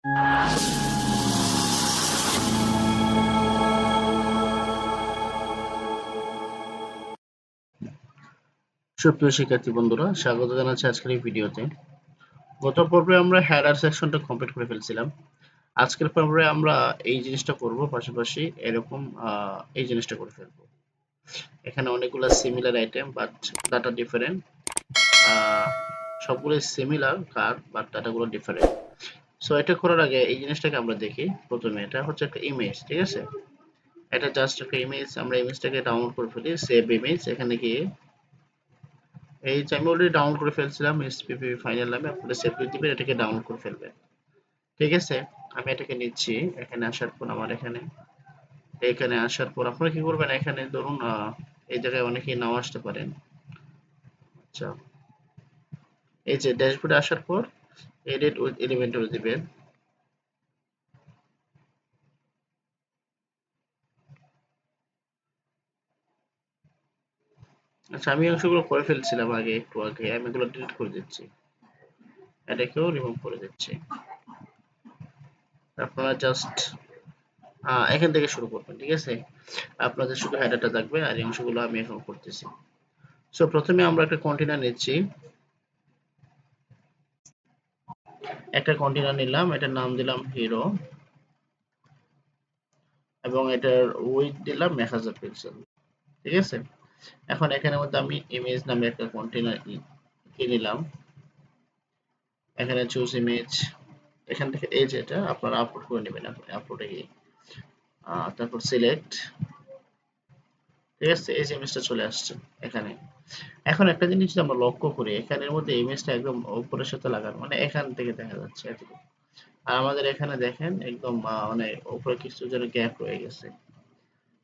সুপ্রিয় শিক্ষার্থী বন্ধুরা, স্বাগত জানাচ্ছি আজকের এই ভিডিওতে। গত পর্বে আমরা হেডার সেকশনটা কমপ্লিট করে ফেলছিলাম। আজকের পর্বে আমরা এই জিনিসটা করব, পাশাপাশি এরকম এই জিনিসটা করে ফেলবো। এখানে অনেকগুলো similar item but data different. সবগুলো সিমিলার কার বাট ডাটাগুলো ডিফারেন্ট। সো এটা করার আগে এই জিনিসটাকে আমরা দেখি। প্রথমে এটা হচ্ছে একটা ইমেজ, ঠিক আছে? এটা জাস্ট একটা ইমেজ। আমরা ইমেজটাকে ডাউনলোড করে ফেলি, সেভ ইমেজ। এখানে গিয়ে এই যে আমি অলরেডি ডাউনলোড করে ফেলছিলাম এসপিপি ফাইনাল নামে, আপনারা সেভ করে দিবেন, এটাকে ডাউনলোড করে ফেলবেন। ঠিক আছে, আমি এটাকে নিচ্ছি। এখানে আসার পর আমার এখানে আসার পর আপনারা কি করবেন, এখানে ধরুন এই জায়গায় অনেকেই নাও আসতে পারেন। আচ্ছা, এই যে ড্যাশবোর্ডে আসার পর এডিট উইথ এলিমেন্টর দিবেন। আচ্ছা, আমি অংশগুলো করে ফেলছিলাম আগে, একটু আগে। আমি এগুলো ডিলিট করে দিচ্ছি, এটাকেও রিমুভ করে দিচ্ছি। আপনারা জাস্ট এখান থেকে শুরু করবেন, ঠিক আছে? আপনাদের শুধু হেডারটা থাকবে, আর এই অংশগুলো আমি এখন করতেছি। সো প্রথমে আমরা একটা কন্টেইনার নিচ্ছি, একটা কন্টেইনার নিলাম, এটার নাম দিলাম হিরো, এবং এটার উইডথ দিলাম 1000 পিক্সেল, ঠিক আছে? এখন এখানের মধ্যে আমি ইমেজ নামে একটা কন্টেইনার নিলাম। এখানে চুজ ইমেজ, এখান থেকে এই যেটা আপনারা আপলোড করে নেবেন, আপলোডে গিয়ে তারপর সিলেক্ট, ঠিক আছে? এই যে ইমেজটা চলে আসছে এখানে। এখন একটা জিনিস যদি আমরা লক্ষ্য করি, এখানের মধ্যে ইমেজটা একদম উপরের সাথে লাগানো, মানে এখান থেকে দেখা যাচ্ছে এতটুকু। আর আমাদের এখানে দেখেন একদম মানে উপরে কিছু যেন গ্যাপ রয়ে গেছে।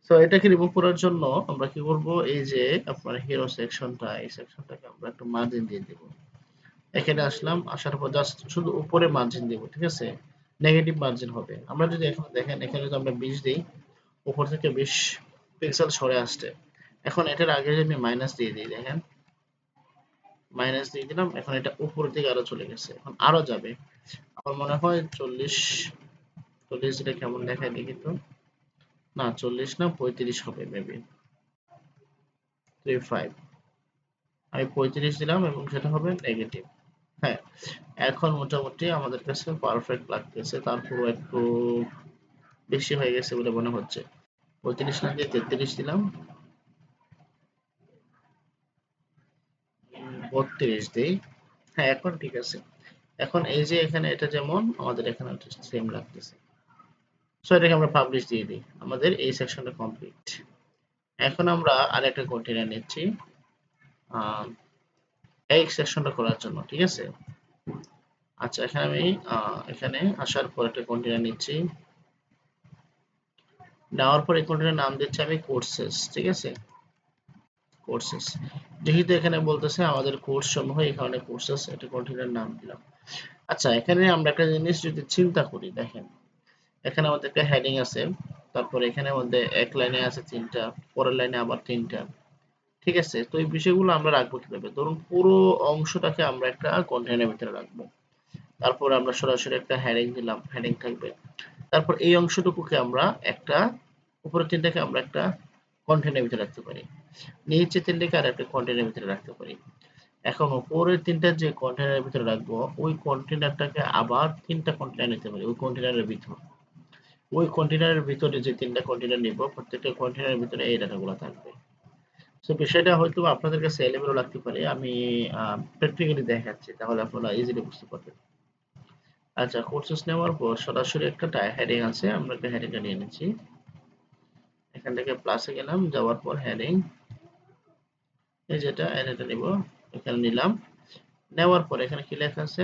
সো এটাকে রিমুভ করার জন্য আমরা কি করব, এই যে আপনার হিরো সেকশনটা, এই সেকশনটাকে আমরা একটু মার্জিন দিয়ে দেব। এখানে আসলাম, আসার পর জাস্ট শুধু উপরে মার্জিন দেব, ঠিক আছে? নেগেটিভ মার্জিন হবে। আমরা যদি এখন দেখেন, এখানে যদি আমরা 20 দিই, উপর থেকে 20 পিক্সেল সরে আসছে। এখন এটার আগে যদি আমি মাইনাস দিয়ে দিই, দেখেন মাইনাস দিয়ে দিলাম, এখন এটা উপরের দিকে আরো চলে গেছে, এখন আরো যাবে। আমার মনে হয় 40, 40 এটা কেমন দেখায় দেখি তো। না 40 না, 35 হবে মেবি, 35। আমি 35 দিলাম এবং সেটা হবে নেগেটিভ। হ্যাঁ, এখন মোটামুটি আমাদের কাছে পারফেক্ট লাগতেছে। তারপরও একটু বেশি হয়ে গেছে বলে মনে হচ্ছে। 35 না দিয়ে 33 দিলাম, 32 দিই। হ্যাঁ, এখন ঠিক আছে। এখন এই যে এখানে এটা যেমন আমাদের এখানে সেম লাগতেছে। সো এটাকে আমরা পাবলিশ দিয়ে দিই। আমাদের এই সেকশনটা কমপ্লিট। এখন আমরা আরেকটা কন্টেইনার নিচ্ছি এই সেকশনটা করার জন্য, ঠিক আছে? আচ্ছা, এখানে আমি এখানে আসার পর একটা কন্টেইনার নিচ্ছি। নেওয়ার পর এই কন্টেইনার নাম দিচ্ছি আমি কোর্সেস, ঠিক আছে? কোর্সেস, যেহেতু এখানে বলতেছে আমাদের কোর্স সমূহ, এই কারণে কোর্সেস একটা কন্টেইনার নাম দিলাম। আচ্ছা, এখানে আমরা একটা জিনিস যদি চিন্তা করি, দেখেন এখানে আমাদের একটা হেডিং আছে, তারপর এখানে মধ্যে এক লাইনে আছে 3টা, পরের লাইনে আবার 3টা, ঠিক আছে? তো এই বিষয়গুলো আমরা রাখবো কিভাবে? ধরুন পুরো অংশটাকে আমরা একটা কন্টেইনারের ভিতরে রাখবো। তারপর আমরা সরাসরি একটা হেডিং দিলাম, হেডিং থাকবে। তারপর এই অংশটুকুকে আমরা একটা, উপরের 3টাকে আমরা একটা কন্টেইনারের ভিতরে রাখতে পারি, নিচে 3টাকে আর একটা কন্টেইনারের ভিতরে রাখতে পারি। এখন উপরের 3টা যে কন্টেইনারের ভিতরে রাখবো, ওই কন্টেইনারটাকে আবার 3টা কন্টেইনার নিতে পারি ওই কন্টেইনারের ভিতর। ওই কন্টেইনারের ভিতরে যে 3টা কন্টেইনার নিব, প্রত্যেকটা কন্টেইনারের ভিতরে এই ডাটাগুলো থাকবে। সো বিষয়টা হয়তো আপনাদের কাছে এলোমেলো লাগতে পারে, আমি প্র্যাকটিক্যালি দেখাচ্ছি, তাহলে আপনারা ইজিলি বুঝতে পারবেন। আচ্ছা, কোর্সেস নেওয়ার পর সরাসরি একটা হেডিং আছে, আমরা একটা হেডিংটা নিয়ে নিচ্ছি। এখান থেকে প্লাসে গেলাম, যাওয়ার পর হেডিং, এই যেটা এটা নিব, এখানে নিলাম। নেওয়ার পর এখানে কি লেখা আছে,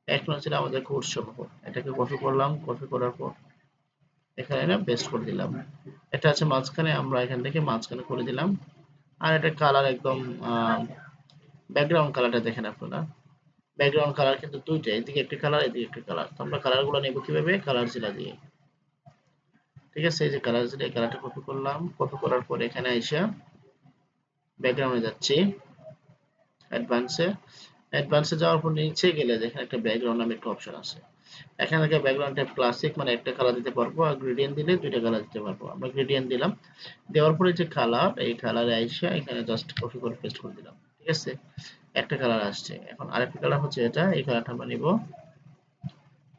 এক ছিল আমাদের কোর্স সমূহ, এটাকে কপি করলাম, কপি করার পর এখানে না পেস্ট করে দিলাম। এটা আছে মাঝখানে, আমরা এখান থেকে মাঝখানে করে দিলাম। আর এটা কালার একদম ব্যাকগ্রাউন্ড কালারটা দেখেন আপনারা, ব্যাকগ্রাউন্ড কালার কিন্তু দুইটা, এদিকে একটা কালার, এদিকে একটা কালার। তো আমরা কালারগুলো নেব কিভাবে, কালার জিলা দিয়ে, ঠিক আছে? এই যে কালার জিলা, এই কালারটা কপি করলাম, কপি করার পর এখানে আইসা ব্যাকগ্রাউন্ডে যাচ্ছি, অ্যাডভান্সে, অ্যাডভান্সে যাওয়ার পর নিচে গেলে দেখেন একটা ব্যাকগ্রাউন্ড নামে একটা অপশন আছে। এখান থেকে ব্যাকগ্রাউন্ড টাইপ ক্লাসিক, মানে একটা কালার দিতে পারবো, আর গ্রেডিয়েন্ট দিলে দুইটা কালার দিতে পারবো। আমরা গ্রেডিয়েন্ট দিলাম, দেওয়ার পরে যে কালার, এই কালারে আইসা এখানে জাস্ট কপি করে পেস্ট করে দিলাম, ঠিক আছে, একটা কালার আসছে। এখন আরেকটা কালার হচ্ছে এটা, এই কালারটা আমরা নিব।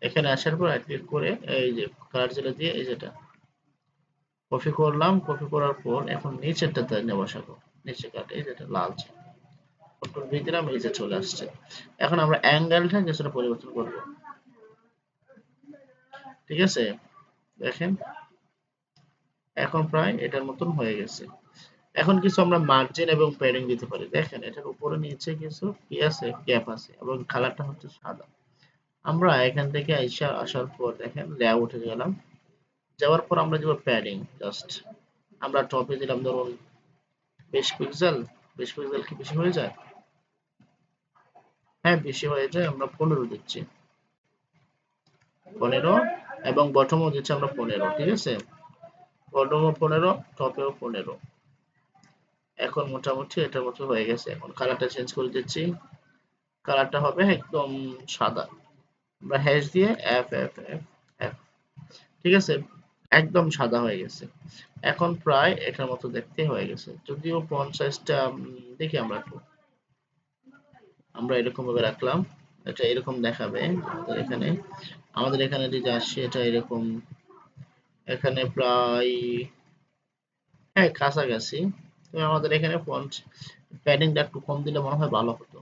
এখানে আসার পর রাইট ক্লিক করে এই যে কালার যেটা দিয়ে এই যেটা কপি করলাম, কপি করার পর এখন নিচেরটাতে নিয়ে বসাবো, নিচে কাটে এই যেটা লালচে, কন্ট্রোল ভি দিলাম, এই যে চলে আসছে। এখন আমরা অ্যাঙ্গেলটা কিছুটা পরিবর্তন করব, ঠিক আছে, দেখেন এখন প্রায় এটার মতন হয়ে গেছে। এখন কিছু আমরা মার্জিন এবং প্যাডিং দিতে পারি। দেখেন এটার উপরে নিচে কিছু কি আছে, গ্যাপ আছে, এবং কালারটা হচ্ছে সাদা। আমরা এখান থেকে আসার পর দেখেন লেআউটে গেলাম, যাওয়ার পর আমরা দিব প্যাডিং, জাস্ট আমরা টপে দিলাম ধরুন 20 পিক্সেল। 20 পিক্সেল কি বেশি হয়ে যায়? হ্যাঁ বেশি হয়ে যায়, আমরা 15 দিচ্ছি, 15, এবং বটমও দিচ্ছি আমরা 15, ঠিক আছে, বটমও 15, টপেও 15। এখন মোটামুটি এটার মতো হয়ে গেছে। এখন কালারটা চেঞ্জ করে দিচ্ছি, কালারটা হবে একদম সাদা, আমরা হ্যাশ দিয়ে এফ এফ এফ এফ, ঠিক আছে, একদম সাদা হয়ে গেছে। এখন প্রায় এটার মতো দেখতে হয়ে গেছে, যদিও ফন্ট সাইজটা দেখি আমরা একটু, আমরা এরকম ভাবে রাখলাম, এটা এরকম দেখাবে আমাদের এখানে যদি আসছে এটা এরকম, এখানে প্রায় হ্যাঁ কাছাকাছি। তবে আমাদের এখানে ফন্ট প্যাডিংটা একটু কম দিলে মনে হয় ভালো হতো।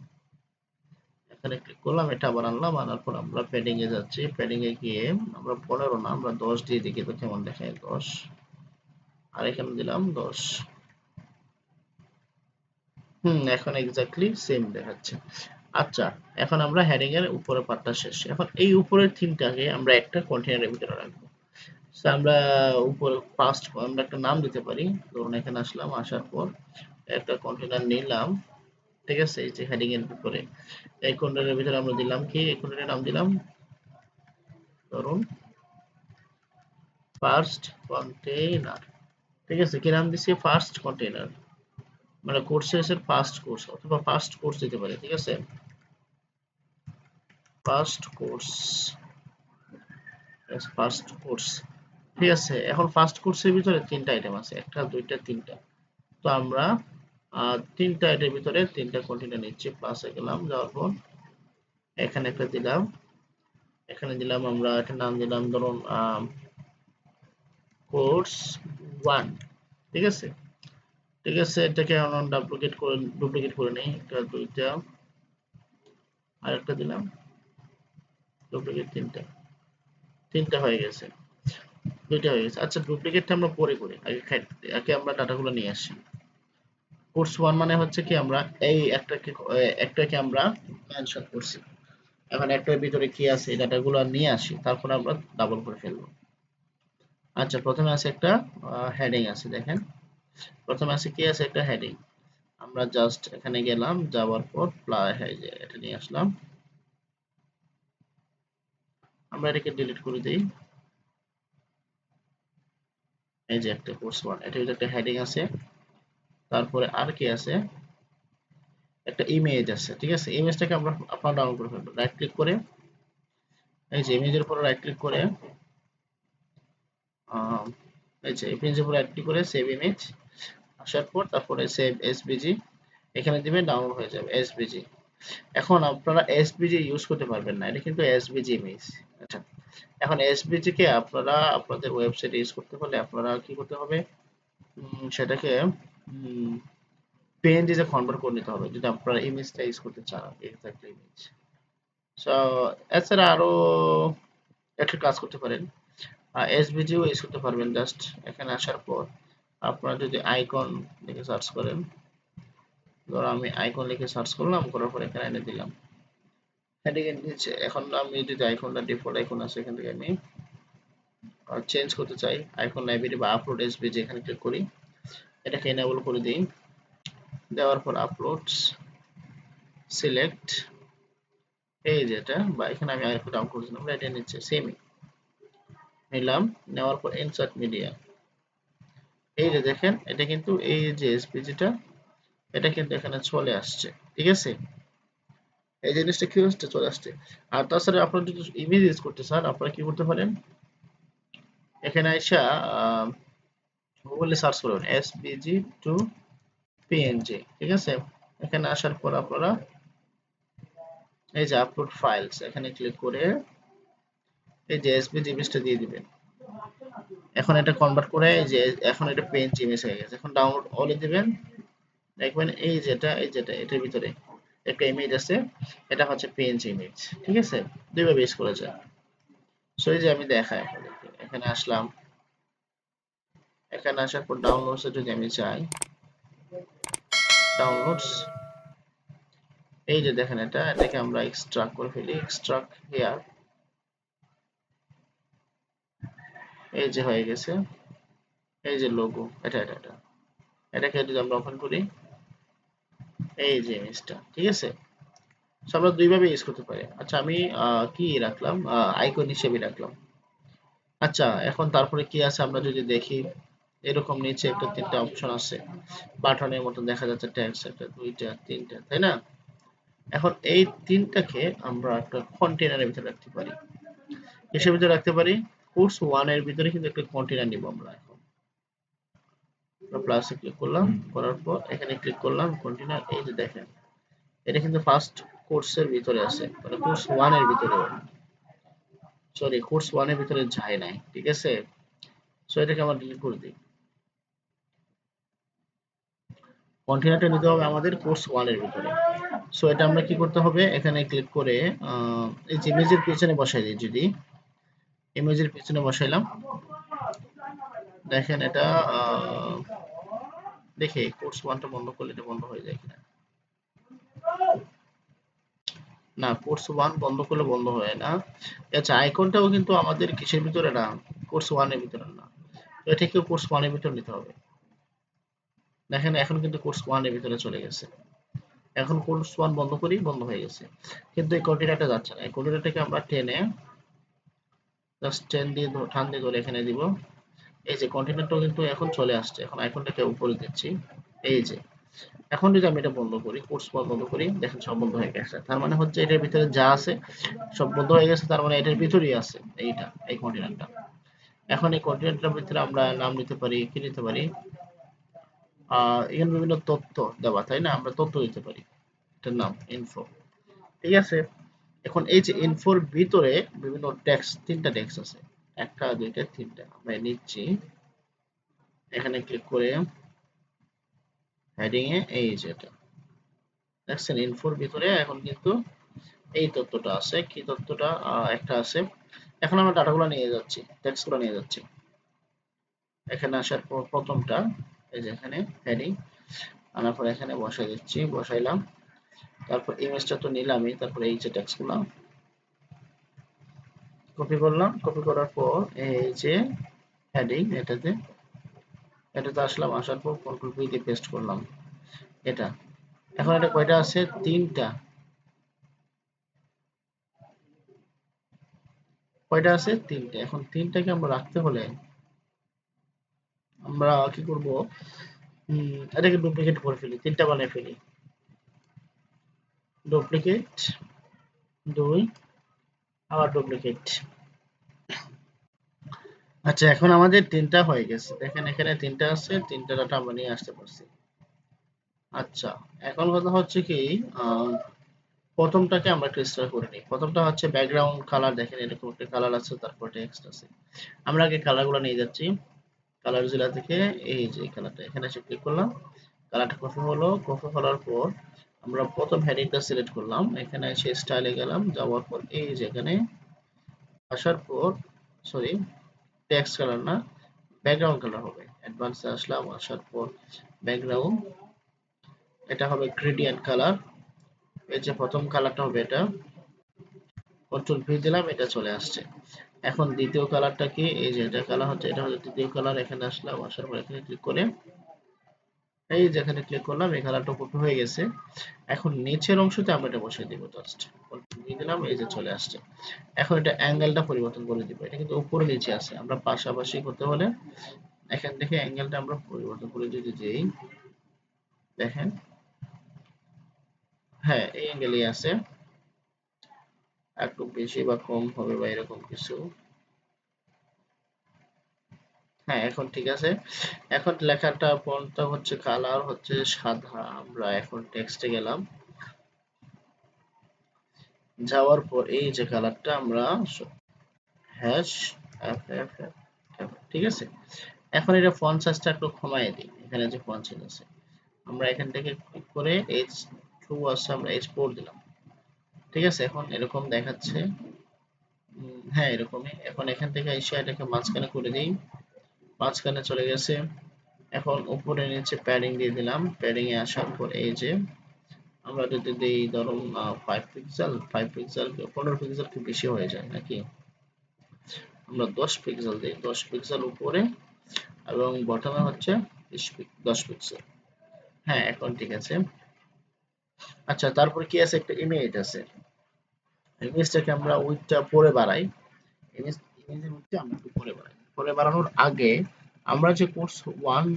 এখানে ক্লিক করলাম, এটা আবার আনলাম, আনার পর আমরা প্যাডিং এ যাচ্ছি, প্যাডিং এ গিয়ে আমরা 15 না, আমরা 10 দিয়ে দেখি তো কেমন দেখায়, 10, আর এখানে দিলাম 10। এখন এক্স্যাক্টলি সেম দেখাচ্ছে। আচ্ছা, এখন আমরা হেডিং এর উপরের পার্টটা শেষ, এখন এই উপরের থিমটাকে আমরা একটা কন্টেইনারের ভিতরে রাখবো। So, আমরা উপরে ফার্স্ট আমরা একটা নাম দিতে পারি, ধরুন এখানে আসলাম, আসার পর একটা কন্টেইনার নিলাম, ঠিক আছে, এই যে হেডিং এর উপরে এই কন্টেইনারের ভিতরে আমরা দিলাম কি, এই কন্টেইনারের নাম দিলাম ধরুন ফার্স্ট কন্টেইনার, ঠিক আছে, কি নাম দিছি, ফার্স্ট কন্টেইনার, মানে কোর্সেস এর ফার্স্ট কোর্স অথবা ফার্স্ট কোর্স দিতে পারি, ঠিক আছে, ফার্স্ট কোর্স, ফার্স্ট কোর্স, ঠিক আছে। এখন ফার্স্ট কোর্সের ভিতরে তিনটা আইটেম আছে, একটা দুইটা তিনটা, তো আমরা তিনটা আইটেমের ভিতরে তিনটা কন্টেইনার নিচ্ছি, প্লাসে গেলাম, যাওয়ার পর এখানে একটা দিলাম, এখানে দিলাম আমরা একটা নাম দিলাম ধরুন কোর্স 1, ঠিক আছে, ঠিক আছে, এটাকে আমরা ডুপ্লিকেট করে নেই, একটা দুইটা আর একটা দিলাম, ডুপ্লিকেট তিনটা, তিনটা হয়ে গেছে, দুইটা হয়ে গেছে। আচ্ছা ডুপ্লিকেটটা আমরা পরে করি, আগে আমরা ডাটাগুলো নিয়ে আসি। কোর্স 1 মানে হচ্ছে কি, আমরা এই একটাকে আমরা মেনশন করছি, এখন একটার ভিতরে কি আছে এই ডাটাগুলো নিয়ে আসি, তারপর আমরা ডাবল করে ফেলবো। আচ্ছা প্রথমে আছে একটা হেডিং আছে, দেখেন প্রথমে আছে কি, আছে একটা হেডিং, আমরা জাস্ট এখানে গেলাম, যাওয়ার পর এটা নিয়ে আসলাম, আমরা এটাকে ডিলিট করে দিই। এই যে একটা কোর্স 1, এটা একটা হেডিং আছে, তারপরে আর কি আছে, একটা ইমেজ আছে, ঠিক আছে, ইমেজটাকে আপনারা ডাউনলোড করে ফেলবেন, রাইট ক্লিক করে এই যে ইমেজের উপর রাইট ক্লিক করে আহ, এই যে ইমেজের উপর রাইট ক্লিক করে সেভ ইমেজ, আসার পর তারপরে সেভ এসভিজি, এখানে দিবেন, ডাউনলোড হয়ে যাবে এসভিজি। এখন আপনারা এসভিজি ইউজ করতে পারবেন না, এটা কিন্তু এসভিজি ইমেজ। আচ্ছা, এখন এসভিজি কে আপনারা আপনাদের ওয়েবসাইটে ইউজ করতে হলে আপনারা কি করতে হবে, সেটাকে পিএনজি তে কনভার্ট করে নিতে হবে, যদি আপনারা ইমেজটা ইউজ করতে চান, এক্সাক্ট ইমেজ। সো এছাড়া আরো একটা কাজ করতে পারেন, এসভিজিও ইউজ করতে পারবেন, জাস্ট এখানে আসার পর আপনারা যদি আইকন লিখে সার্চ করেন, ধরো আমি আইকন লিখে সার্চ করলাম, করার পর এখানে এনে দিলাম হেডিং এর নিচে, এখন আমি যদি আইকনটা ডিফল্ট আইকন আছে এখান থেকে আমি চেঞ্জ করতে চাই, আইকন লাইব্রেরি বা আপলোড এসভিজি, এখানে ক্লিক করি, এটাকে এনেবল করে দিই, দেওয়ার পর আপলোডস সিলেক্ট, এই যেটা বা এখানে আমি আরেকটু ডাউন করেছিলাম, এটা নিচ্ছে সেমই নিলাম, নেওয়ার পর ইনসার্ট মিডিয়া, এই যে দেখেন এটা কিন্তু এই যে এসপিজিটা এটা কিন্তু এখানে চলে আসছে, ঠিক আছে, এই জিনিসটা কি হচ্ছে চলে আসছে। আর তাছাড়া আপনারা যদি ইমেজ ইউজ করতে চান আপনারা কি করতে পারেন, এখানে আইসা গুগলে সার্চ করুন এসভিজি টু পিএনজি, ঠিক আছে। এখানে আসার পর আপনারা এই যে আপলোড ফাইলস এখানে ক্লিক করে এই যে এসভিজি ইমেজটা দিয়ে দিবেন। এখন এটা কনভার্ট করে এই যে এখন এটা পিএনজি ইমেজ হয়ে গেছে। এখন ডাউনলোড অলে দিবেন, দেখবেন এই যেটা এটার ভিতরে একটা ইমেজ আছে, এটা হচ্ছে পিএনজি ইমেজ, ঠিক আছে। দুইভাবে ইউজ করা যায়। সো এই যে আমি দেখাই আপনাদেরকে, এখানে আসলাম, এখানে আসার পর ডাউনলোডস এ যদি আমি চাই, ডাউনলোডস, এই যে দেখেন এটাকে আমরা এক্সট্রাক্ট করে ফেলি, এক্সট্রাক্ট হিয়ার, এই যে হয়ে গেছে, এই যে লোগো, এটা এটাকে যদি আমরা ওপেন করি, এই যে ইমেজটা, ঠিক আছে। সো আমরা দুইভাবে ইউজ করতে পারি। আচ্ছা আমি কি রাখলাম, আইকন হিসেবে রাখলাম। আচ্ছা এখন তারপরে কি আছে আমরা যদি দেখি, এরকম নিচে একটা তিনটা অপশন আছে, বাটনের মতো দেখা যাচ্ছে, ট্যাক্স একটা দুইটা তিনটা, তাই না। এখন এই তিনটাকে আমরা একটা কন্টেনারের ভিতরে রাখতে পারি, কিসের ভিতরে রাখতে পারি, কোর্স ওয়ান এর ভিতরে কিন্তু একটা কন্টেনার নিব আমরা। এখন প্লাসে ক্লিক করলাম, করার পর এখানে ক্লিক করলাম কন্টেনার, এই যে দেখেন এটা কিন্তু ফার্স্ট কোর্সের ভিতরে আছে, মানে কোর্স ওয়ান এর ভিতরে, সরি কোর্স ওয়ান এর ভিতরে যায় নাই, ঠিক আছে। সো এটাকে আমরা ডিলিট করে দিই। কন্টেনারটা নিতে হবে আমাদের কোর্স ওয়ান এর ভিতরে। সো এটা আমরা কি করতে হবে, এখানে ক্লিক করে এই যে ইমেজের পিছনে বসাই দিই, যদি ইমেজের পিছনে বসাইলাম, দেখেন এটা দেখে কোর্স ওয়ানটা বন্ধ করলে এটা বন্ধ হয়ে যায় কিনা, না কোর্স ওয়ান বন্ধ করলে বন্ধ হয় না। আচ্ছা আইকনটাও কিন্তু আমাদের কিসের ভিতরে না, কোর্স ওয়ান এর ভিতরে না, তো এটাকেও কোর্স ওয়ান এর ভিতরে নিতে হবে। দেখেন এখন কিন্তু কোর্স ওয়ান এর ভিতরে চলে গেছে। এখন কোর্স ওয়ান বন্ধ করি, বন্ধ হয়ে গেছে, কিন্তু এই কন্টেনারটা যাচ্ছে না। এই কন্টেনারটাকে আমরা টেনে জাস্ট টেন দিয়ে টান দিয়ে ধরে এখানে দিব, এই যে কন্টেনারটাও কিন্তু এখন চলে আসছে। এখন আইকনটাকে উপরে দিচ্ছি, এই যে এখন যদি আমি এটা বন্ধ করি, কোর্স ওয়ান বন্ধ করি, দেখেন সব বন্ধ হয়ে গেছে। তার মানে হচ্ছে এটার ভিতরে যা আছে সব বন্ধ হয়ে গেছে, তার মানে এটার ভিতরেই আছে এইটা, এই কন্টেনারটা। এখন এই কন্টেনারটার ভিতরে আমরা নাম নিতে পারি, কি নিতে পারি, এখানে বিভিন্ন তথ্য দেওয়া, তাই না, আমরা তথ্য দিতে পারি, এটার নাম ইনফো, ঠিক আছে। এখন এই যে ইনফোর ভিতরে বিভিন্ন টেক্সট, তিনটা টেক্সট আছে, একটা দুইটা তিনটা, আমরা নিচ্ছি, এখানে ক্লিক করে হেডিং এ এই যেটা দেখছেন ইনফোর ভিতরে এখন কিন্তু এই তথ্যটা আছে, কি তথ্যটা, একটা আছে। এখন আমরা ডাটাগুলো নিয়ে যাচ্ছি, টেক্সটগুলো নিয়ে যাচ্ছি। এখানে আসার পর প্রথমটা এই যে এখানে হেডিং আনার পর এখানে বসাই দিচ্ছি, বসাইলাম। তারপর ইমেজটা তো নিলামই, তারপর এই যে টেক্সটগুলো কপি করলাম, কপি করার পর এই যে হেডিং এটাতে আসলাম, আসার পর কন্ট্রোল ভি দিয়ে পেস্ট করলাম এটা। এখন এটা কয়টা আছে, তিনটা, কয়টা আছে, তিনটা। এখন তিনটাকে আমরা রাখতে হলে আমরা কি করব, এটাকে ডুপ্লিকেট করে ফেলি, তিনটা বানিয়ে ফেলি, ডুপ্লিকেট, দুই, আবার ডুপ্লিকেট। আচ্ছা এখন আমাদের তিনটা হয়ে গেছে, দেখেন এখানে তিনটা আছে, তিনটা ডাটা আমরা নিয়ে আসতে পারছি। আচ্ছা এখন কথা হচ্ছে কি, আহ, প্রথমটাকে আমরা একটু স্টার করে নিই। প্রথমটা হচ্ছে ব্যাকগ্রাউন্ড কালার, দেখেন এরকম একটা কালার আছে, তারপর টেক্সট আছে। আমরা আগে কালারগুলো নিয়ে যাচ্ছি, কালার জেলা থেকে এই যে কালারটা, এখানে এসে ক্লিক করলাম, কালারটা কপি হলো, কপি হওয়ার পর আমরা প্রথম হেডিংটা সিলেক্ট করলাম, এখানে এসে স্টাইলে গেলাম, যাওয়ার পর এই যে এখানে আসার পর, সরি টেক্সট কালার না, ব্যাকগ্রাউন্ড কালার হবে, অ্যাডভান্সে আসলাম, আসার পর ব্যাকগ্রাউন্ড, এটা হবে গ্রেডিয়েন্ট কালার, এই যে প্রথম কালারটা হবে এটা, কন্ট্রোল ভি দিলাম, এটা চলে আসছে। এখন দ্বিতীয় কালারটা কি, এই যে এটা কালার হচ্ছে, এটা হচ্ছে দ্বিতীয় কালার, এখানে আসলাম, আসার পর এখানে ক্লিক করে এই যেখানে ক্লিক করলাম, এই কালারটা কপি হয়ে গেছে। এখন নিচের অংশতে আমরা এটা বসিয়ে দিব, জাস্ট কন্ট্রোল ভি দিলাম, এই যে চলে আসছে। এখন এটা অ্যাঙ্গেলটা পরিবর্তন করে দিব, এটা কিন্তু উপরে নিচে আছে, আমরা পাশাপাশি করতে হলে এখান থেকে অ্যাঙ্গেলটা আমরা পরিবর্তন করে যদি যেই, দেখেন হ্যাঁ এই অ্যাঙ্গেলই আছে, একটু বেশি বা কম হবে বা এরকম কিছু। হ্যাঁ, এখন ঠিক আছে। এখন লেখাটা ফন্টটা হচ্ছে কালার হচ্ছে সাদা। আমরা এখন টেক্সটে গেলাম, যাওয়ার পর এই যে কালারটা আমরা hash F F F F, ঠিক আছে। এখন এটা ফন্ট সাইজটা একটু কমায় দিই। এখানে যে ফন্ট সাইজ আছে আমরা এখান থেকে ক্লিক করে H2 আছে, আমরা H4 দিলাম, ঠিক আছে। এখন এরকম দেখাচ্ছে। হ্যাঁ, এরকমই। এখন এখান থেকে এসে এটাকে মাঝখানে করে দিই, মাঝখানে চলে গেছে। এখন উপরে নিচে প্যাডিং দিয়ে দিলাম, প্যাডিং এ আসার পর এই যে আমরা যদি দিই ধরুন 5 পিক্সেল, 5 পিক্সেল 15 পিক্সেল কি বেশি হয়ে যায় নাকি? আমরা 10 পিক্সেল দিই, 10 পিক্সেল উপরে এবং বটমে হচ্ছে 10 পিক্সেল। হ্যাঁ, এখন ঠিক আছে। আচ্ছা, তারপর কি আছে, একটা ইমেজ আছে। ইমেজটাকে আমরা উইডথটা পরে বাড়াই। ইমেজ ইমেজের উইডথটা আমরা একটু পরে বাড়াই। পরে বাড়ানোর আগে আমরা যে কোর্স 1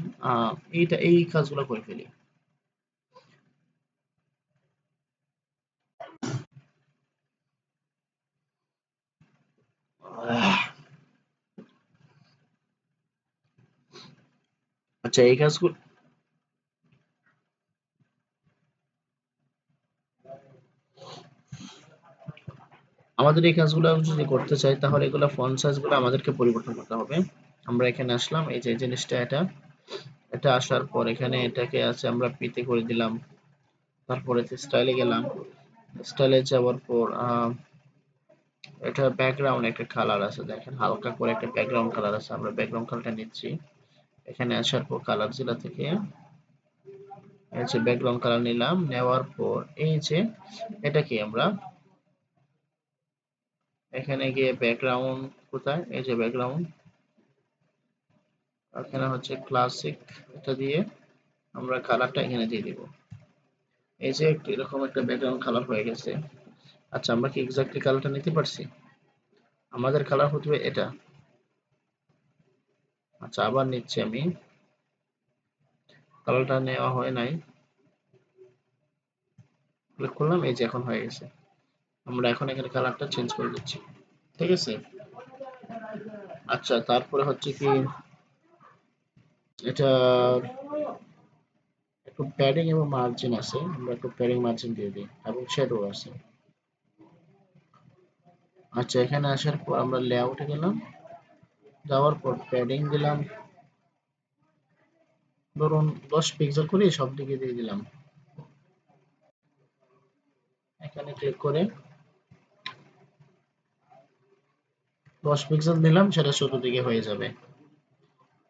এইটা এই কাজগুলো করে ফেলি। আহ, আচ্ছা, এই কাজগুলো আমাদের এই কাজগুলো যদি করতে চাই তাহলে এগুলো ফন্ট সাইজ গুলো আমাদেরকে পরিবর্তন করতে হবে। আমরা এখানে আসলাম, এই যে জিনিসটা এটা, এটা আসার পর এখানে এটাকে আছে আমরা পিতে করে দিলাম। তারপরে স্টাইলে গেলাম, স্টাইলে যাওয়ার পর এটা ব্যাকগ্রাউন্ড একটা কালার আছে, দেখেন হালকা করে একটা ব্যাকগ্রাউন্ড কালার আছে, আমরা ব্যাকগ্রাউন্ড কালারটা নিচ্ছি। এখানে আসার পর কালার জেলা থেকে এই যে ব্যাকগ্রাউন্ড কালার নিলাম, নেওয়ার পর এই যে এটা কি আমরা এখানে গিয়ে ব্যাকগ্রাউন্ড কোথায়, এই যে ব্যাকগ্রাউন্ড, এখানে হচ্ছে ক্লাসিক, এটা দিয়ে আমরা কালারটা এখানে দিয়ে দিব। এই যে এরকম একটা ব্যাকগ্রাউন্ড কালার হয়ে গেছে। আচ্ছা, আমরা কি এক্স্যাক্টলি কালারটা নিতে পারছি? আমাদের কালার হতে এটা। আচ্ছা, আবার নিচ্ছি আমি, কালারটা নেওয়া হয় নাই, ক্লিক করলাম, এই যে এখন হয়ে গেছে। আমরা এখন এখানে কালারটা চেঞ্জ করে দিচ্ছি, ঠিক আছে। আচ্ছা, তারপরে হচ্ছে কি এটা একটু প্যাডিং এবং মার্জিন আছে, আমরা একটু প্যাডিং মার্জিন দিয়ে দিই এবং শ্যাডো আছে। আচ্ছা, এখানে আসার পর আমরা লেআউটে গেলাম, যাওয়ার পর প্যাডিং দিলাম, ধরুন 10 পিক্সেল করে সব দিকে দিয়ে দিলাম। এখানে ক্লিক করে 10 পিক্সেল দিলাম, সেটা চতুর্দিকে হয়ে যাবে।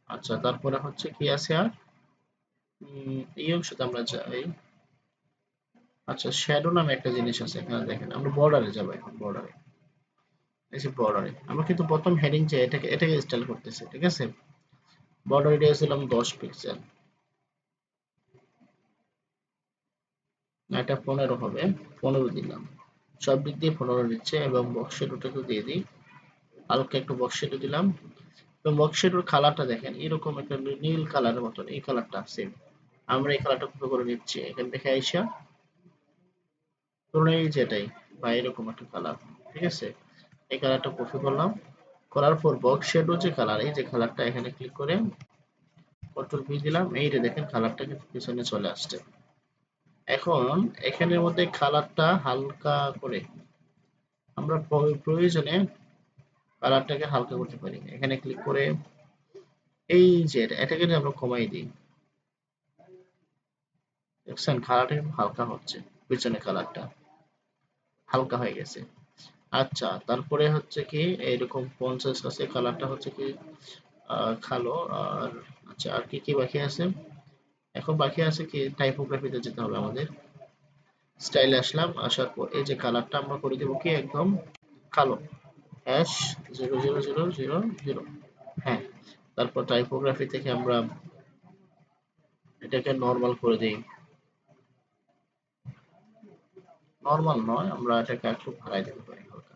আচ্ছা, তারপরে হচ্ছে কি আছে আর এই অংশতে আমরা যাই। আচ্ছা, শ্যাডো নামে একটা জিনিস আছে, এখানে দেখেন আমরা বর্ডারে যাবো, এখন বর্ডারে, এই যে বর্ডারে আমরা কিন্তু প্রথম হেডিং যে এটাকে এটাকে স্টাইল করতেছি, ঠিক আছে। বর্ডার দিয়েছিলাম 10 পিক্সেল, না এটা 15 হবে, 15 দিলাম। সব দিক দিয়ে 15 নিচ্ছে এবং বক্স শেডোটাকে দিয়ে দিই, হালকা একটু বক্স শেডো দিলাম। এবং বক্স শেডোর কালারটা দেখেন এরকম একটা নীল কালারের মতন, এই কালারটা সেম। আমরা এই কালারটা কপি করে নিচ্ছি, এখান থেকে আইসা ধরুন এই যেটাই বা এরকম একটা কালার, ঠিক আছে। এই কালারটা কপি করলাম, করার পর বক্স শেডো যে কালার, এই যে কালারটা এখানে ক্লিক করে কন্ট্রোল ভি দিলাম, এই যে দেখেন কালারটা কিন্তু পিছনে চলে আসছে। এখন এখানের মধ্যে কালারটা হালকা করে আমরা প্রয়োজনে কালারটাকে হালকা করতে পারি। এখানে ক্লিক করে এই যে এটাকে যদি আমরা কমাই দিই, দেখছেন কালারটা কিন্তু হালকা হচ্ছে, পিছনে কালারটা হালকা হয়ে গেছে। আচ্ছা, তারপরে হচ্ছে কি এইরকম পঞ্চাশ আছে, কালারটা হচ্ছে কি কালো। আর আচ্ছা, আর কি কি বাকি আছে? এখন বাকি আছে কি টাইপোগ্রাফিতে যেতে হবে আমাদের। স্টাইলে আসলাম, আসার পর এই যে কালারটা আমরা করে দেবো কি একদম কালো, হ্যাশ 00000। হ্যাঁ, তারপর টাইপোগ্রাফি থেকে আমরা এটাকে নর্মাল করে দিই। নর্মাল নয়, আমরা এটাকে একটু বাড়াই দিতে পারি হালকা।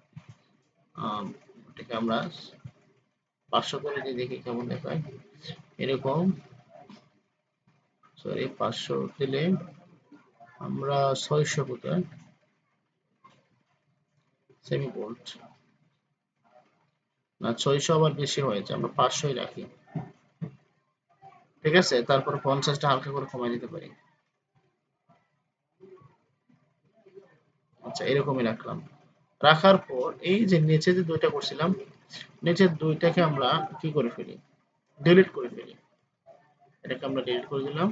আম, এটাকে আমরা 500 করে দিয়ে দেখি কেমন দেখায়। এরকম, সরি 500 দিলে আমরা 600 কোথায়, সেমি বোল্ড না, 600 আবার বেশি হয়েছে, আমরা 500ই রাখি। ঠিক আছে, তারপর 50টা হালকা করে কমাই দিতে পারি। আচ্ছা, এরকমই রাখলাম। রাখার পর এই যে নিচে যে দুইটা করছিলাম, নিচের দুইটাকে আমরা কি করে ফেলি, ডিলিট করে ফেলি। এটাকে আমরা ডিলিট করে দিলাম,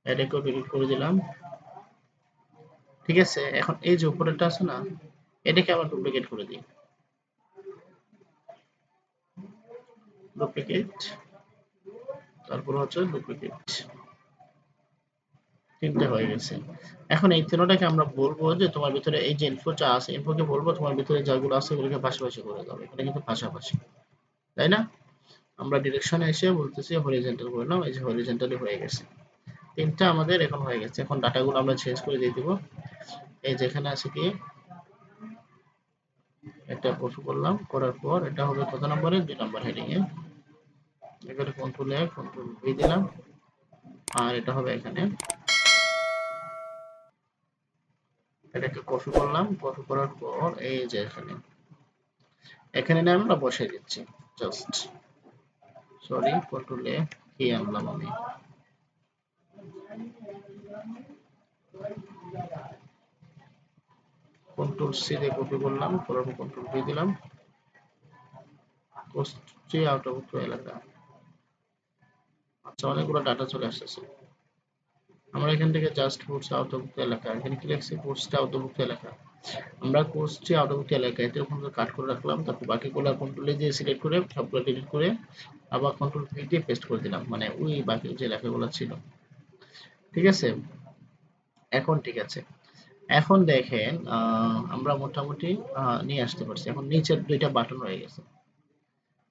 এটাকেও ডিলিট করে দিলাম। ঠিক আছে, এখন এই যে উপরেরটা আছে না, এটাকে আমরা ডুপ্লিকেট করে দিই। ডুপ্লিকেট, তারপর হচ্ছে ডুপ্লিকেট, তিনটে হয়ে গেছে। এখন এই তিনটাকে আমরা বলবো যে তোমার ভিতরে এই যে ইনফোটা আছে, ইনফোকে বলবো তোমার ভিতরে যেগুলো আছে ওগুলোকে পাশাপাশি করে দাও। এখানে কিন্তু পাশাপাশি, তাই না? আমরা ডিরেকশনে এসে বলতেছি হরিজন্টাল করে নাও, এই যে হরিজন্টালি হয়ে গেছে। তিনটা আমাদের এখন হয়ে গেছে। এখন ডাটাগুলো আমরা চেঞ্জ করে দিয়ে দিব। এই যেখানে আছে কি, এটা কপি করলাম, করার পর এটা হবে কত নম্বরে, 2 নম্বর হেডিং এ। এখানে কন্ট্রোল এ কন্ট্রোল ভি দিলাম, আর এটা হবে এখানে। এটাকে কপি করলাম, কপি করার পর এই যে এখানে, এখানে নিয়ে আমরা বসিয়ে দিচ্ছি জাস্ট। সরি, কন্ট্রোল এ কি আনলাম আমি, কন্ট্রোল সি দিয়ে কপি করলাম, করার পর কন্ট্রোল ভি দিলাম। কোস্টে আওতাভুক্ত এলাকা। আচ্ছা, অনেকগুলো ডাটা চলে আসতেছে। আমরা এখান থেকে জাস্ট কোর্স আওতাভুক্ত এলাকা, এখানে কি লিখছি, কোর্সটা আওতাভুক্ত এলাকা। আমরা কোর্সটি আওতাভুক্ত এলাকা এতে ওখানে কাট করে রাখলাম, তারপর বাকিগুলো কন্ট্রোল দিয়ে সিলেক্ট করে সবগুলো ডিলিট করে আবার কন্ট্রোল ভি দিয়ে পেস্ট করে দিলাম, মানে ওই বাকি যে এলাকাগুলো ছিল। ঠিক আছে, এখন ঠিক আছে। এখন দেখেন আমরা মোটামুটি নিয়ে আসতে পারছি। এখন নিচের দুইটা বাটন হয়ে গেছে।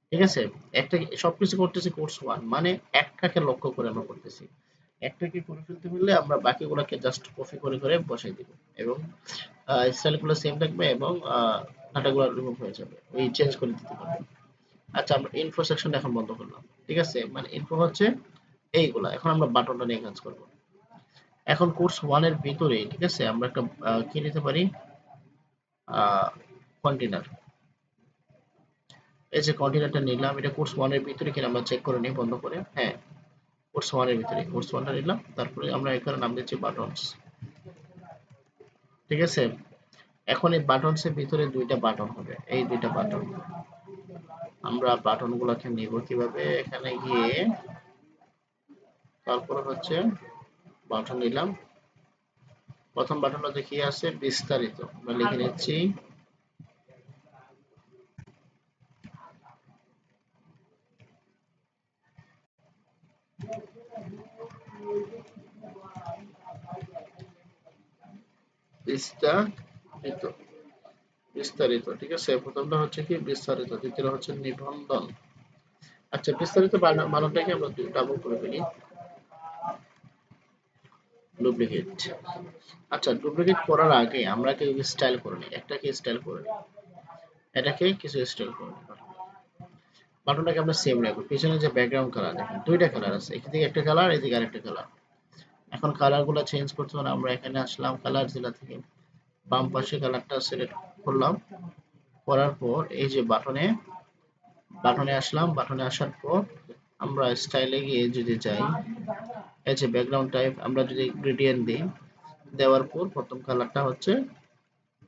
ঠিক আছে, একটা সবকিছু করতেছি কোর্স ওয়ান, মানে একটাকে লক্ষ্য করে আমরা করতেছি। একটাকে করে ফেলতে পারলে আমরা বাকিগুলোকে জাস্ট কপি করে করে বসাই দিব, এবং স্টাইলগুলো সেম থাকবে, এবং ডাটাগুলো রিমুভ হয়ে যাবে, ওই চেঞ্জ করে দিতে পারবে। আচ্ছা, আমরা ইনফো সেকশন এখন বন্ধ করলাম। ঠিক আছে, মানে ইনফো হচ্ছে এইগুলা। এখন আমরা বাটনটা নিয়ে কাজ করব। এখন কোর্স ওয়ান এর ভিতরে, ঠিক আছে, আমরা একটা কি নিতে পারি, কন্টেনার। এই যে কন্টেনারটা নিলাম, এটা কোর্স ওয়ান এর ভিতরে কিনা আমরা চেক করে নিই বন্ধ করে। হ্যাঁ, কোর্স ওয়ান এর ভিতরে, কোর্স ওয়ানটা নিলাম, তারপরে আমরা এখানে নাম দিচ্ছি বাটনস। ঠিক আছে, এখন এই বাটনস এর ভিতরে দুইটা বাটন হবে, এই দুইটা বাটন। আমরা বাটন গুলাকে নিব কিভাবে, এখানে গিয়ে তারপরে হচ্ছে বাটন নিলাম। প্রথম বাটনটা দেখিয়ে আছে বিস্তারিত, আমরা লিখে নিচ্ছি বিস্তারিত। বিস্তারিত, ঠিক আছে, প্রথমটা হচ্ছে কি বিস্তারিত, দ্বিতীয় হচ্ছে নিবন্ধন। আচ্ছা, বিস্তারিত বানানটাকে আমরা ডাবল করে ফেলি, ডুপ্লিকেট। আচ্ছা, ডুপ্লিকেট করার আগে আমরা কিছু স্টাইল করে নিই, একটাকে স্টাইল করে নিই, এটাকে কিছু স্টাইল করে নিই। বাটনটাকে আমরা সেম রাখবো। পিছনে যে ব্যাকগ্রাউন্ড কালার, দেখেন দুইটা কালার আছে, এদিকে একটা কালার, এদিকে আরেকটা কালার। এখন কালার গুলো চেঞ্জ করতে হলে আমরা এখানে আসলাম কালার জেলা থেকে, বাম পাশে কালারটা সিলেক্ট করলাম, করার পর এই যে বাটনে, বাটনে আসলাম, বাটনে আসার পর আমরা স্টাইলে গিয়ে যদি যাই, এই যে ব্যাকগ্রাউন্ড টাইপ আমরা যদি গ্রেডিয়েন্ট দিই, দেওয়ার পর প্রথম কালারটা হচ্ছে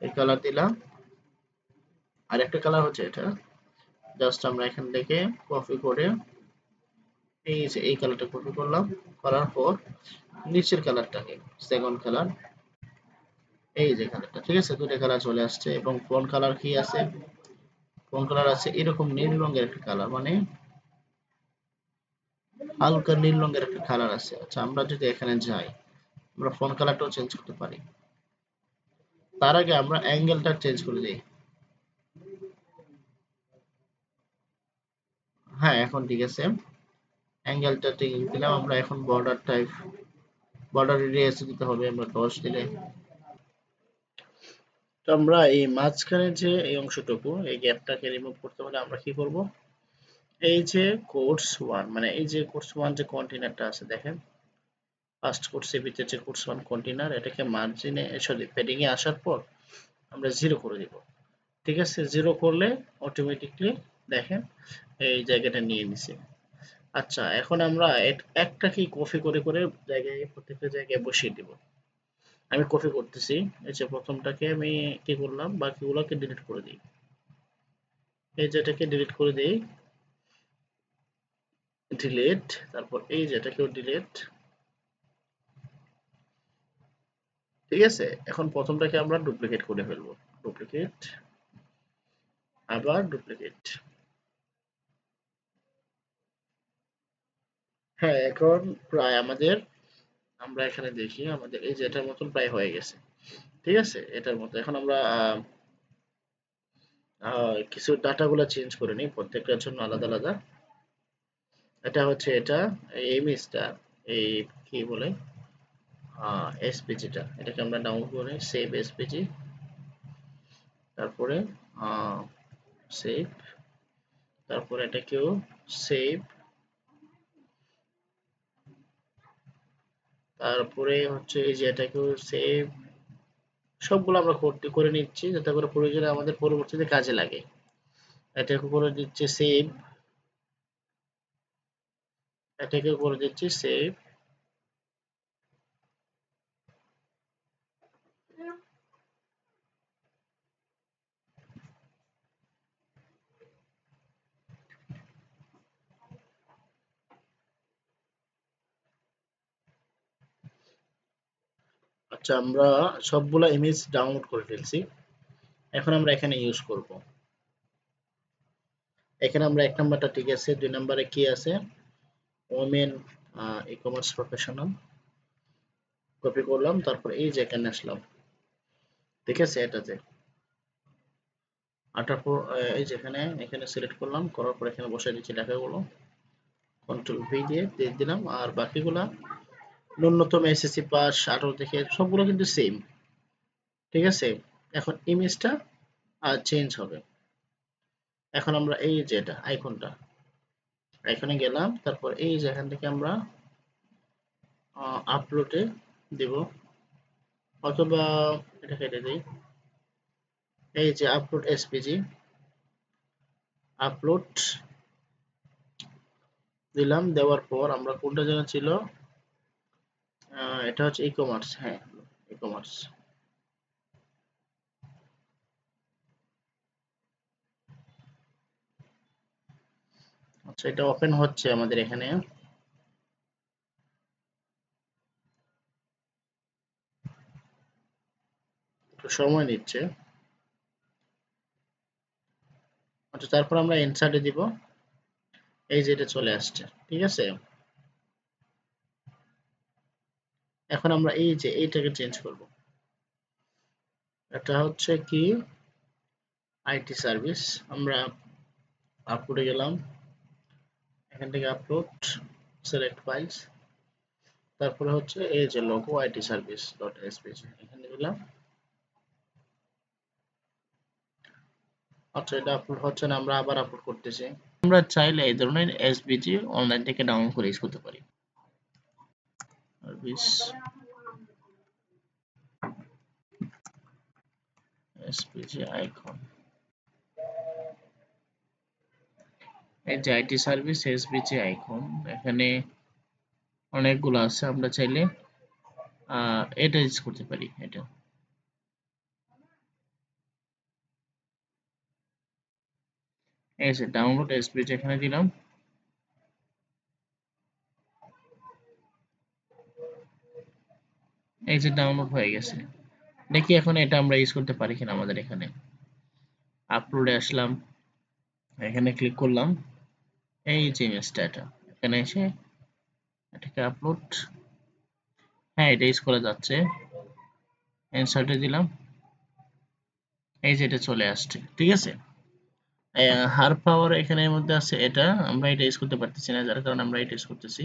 এই কালার দিলাম, আর একটা কালার হচ্ছে এটা। জাস্ট আমরা এখান থেকে কপি করে এই যে এই কালারটা কপি করলাম, করার পর নিচের কালারটাকে সেকেন্ড কালার, এই যে কালারটা, ঠিক আছে, দুটো কালার চলে আসছে। এবং ফন্ট কালার কি আছে, ফন্ট কালার আছে এরকম নীল রঙের একটা কালার, মানে হালকা নীল রঙের একটা কালার আছে। আচ্ছা, আমরা যদি এখানে যাই, আমরা ফন্ট কালারটাও চেঞ্জ করতে পারি। তার আগে আমরা অ্যাঙ্গেলটা চেঞ্জ করে দিই। হ্যাঁ, এখন ঠিক আছে, অ্যাঙ্গেলটা ঠিক দিলাম। আমরা এখন বর্ডার টাইপ, বর্ডার রেডিয়াস দিতে হবে আমরা 10 দিলে। তো আমরা এই মাঝখানে যে এই অংশটুকু, এই গ্যাপটাকে রিমুভ করতে হলে আমরা কি করব, এই যে কোর্স ওয়ান, মানে এই যে কোর্স ওয়ান যে কন্টেনারটা আছে দেখেন, ফার্স্ট কোর্সের ভিতরে যে কোর্স ওয়ান কন্টেনার, এটাকে মার্জিনে, সরি, প্যাডিং এ আসার পর আমরা 0 করে দিব। ঠিক আছে, 0 করলে অটোমেটিকলি দেখেন এই জায়গাটা নিয়ে নিছে। আচ্ছা, এখন আমরা একটাকেই কপি করে করে জায়গায় প্রত্যেকটা জায়গায় বসিয়ে দিব। আমি কপি করতেছি। এই যে প্রথমটাকে আমি কি করলাম, বাকিগুলোকে ডিলিট করে দিই। এই যেটাকে ডিলিট করে দিই, ডিলিট, তারপর এই যেটাকেও ডিলিট। ঠিক আছে, এখন প্রথমটাকে আমরা ডুপ্লিকেট করে ফেলবো। ডুপ্লিকেট, আবার ডুপ্লিকেট। হ্যাঁ, এখন প্রায় আমাদের, আমরা এখানে দেখি আমাদের এই যে এটার মতন প্রায় হয়ে গেছে। ঠিক আছে, এটার মতো এখন আমরা কিছু ডাটাগুলো চেঞ্জ করে নিই প্রত্যেকটার জন্য আলাদা আলাদা। এটা হচ্ছে এটা, এই ইমেজটা, এই কি বলে এসপিজিটা, এটাকে আমরা ডাউনলোড করে সেভ এসপিজি, তারপরে সেভ, তারপরে এটাকেও সেভ, তারপরে হচ্ছে এই যে এটাকেও সেভ। সবগুলো আমরা করতে করে নিচ্ছি যাতে করে প্রয়োজনে আমাদের পরবর্তীতে কাজে লাগে। এটাকে করে দিচ্ছি সেভ, এটাকে করে দিচ্ছি সেভ। আচ্ছা, আমরা সবগুলা ইমেজ ডাউনলোড করে ফেলছি। এখন আমরা এখানে ইউজ করব। এখানে আমরা ১ নাম্বারটা ঠিক আছে, ২ নাম্বারে কি আছে, ওমেন ই-কমার্স প্রফেশনাল, কপি করলাম, তারপর এই যে এখানে আসলাম। ঠিক আছে, এটাতে আটার পর এই যেখানে এখানে সিলেক্ট করলাম, করার পর এখানে বসাই দিচ্ছি লেখাগুলো, কন্ট্রোল ভি দিয়ে দিয়ে দিলাম। আর বাকিগুলা ন্যূনতম এসএসসি পাস 18 থেকে সবগুলো কিন্তু সেম। ঠিক আছে, এখন ইমেজটা চেঞ্জ হবে। এখন আমরা এই যে এটা আইকনটা, এখানে গেলাম, তারপর এই যে এখান থেকে আমরা আপলোডে দিব, অথবা এটা কেটে দিই। এই যে আপলোড এসপিজি, আপলোড দিলাম, দেওয়ার পর আমরা কোনটা যেন ছিল, এটা হচ্ছে ই-কমার্স। হ্যাঁ, ই-কমার্স। আচ্ছা, এটা ওপেন হচ্ছে আমাদের এখানে। একটু সময় নিচ্ছে। আচ্ছা, তারপর আমরা ইনসার্টে দিব। এই যে এটা চলে আসছে। ঠিক আছে, এখন আমরা এই যে এইটাকে চেঞ্জ করব। এটা হচ্ছে কি, আইটি সার্ভিস। আমরা আপলোডে গেলাম, এখান থেকে আপলোড, সিলেক্ট ফাইলস, তারপরে হচ্ছে এই যে logo IT service dot SPG, এখানে দিলাম। আচ্ছা, এটা আপলোড হচ্ছে না, আমরা আবার আপলোড করতেছি। আমরা চাইলে এই ধরনের এসপিজি অনলাইন থেকে ডাউনলোড করে ইউজ করতে পারি। সার্ভিস এসপিজি আইকন, এই যে আইটি সার্ভিস এসপিজি আইকন, এখানে অনেকগুলো আছে, আমরা চাইলে এটা ইউজ করতে পারি। এটা এই যে ডাউনলোড এসপিজি এখানে দিলাম। এই যে ডাউনলোড হয়ে গেছে। দেখি এখন এটা আমরা ইউজ করতে পারি কিনা আমাদের এখানে। আপলোডে আসলাম, এখানে ক্লিক করলাম, এই যে ইমেজটা, এটা এখানে এসে এটাকে আপলোড, হ্যাঁ এটা ইউজ করা যাচ্ছে। ইনসার্টে দিলাম, এই যে এটা চলে আসছে। ঠিক আছে, হার পাওয়ার এখানের মধ্যে আছে, এটা আমরা এটা ইউজ করতে পারতেছি না, যার কারণে আমরা এটা ইউজ করতেছি।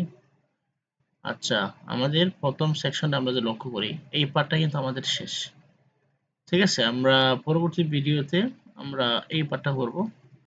আচ্ছা, আমাদের প্রথম সেকশনটা আমরা যে লক্ষ্য করি, এই পার্টটা কিন্তু আমাদের শেষ। ঠিক আছে, আমরা পরবর্তী ভিডিওতে আমরা এই পার্টটা করব।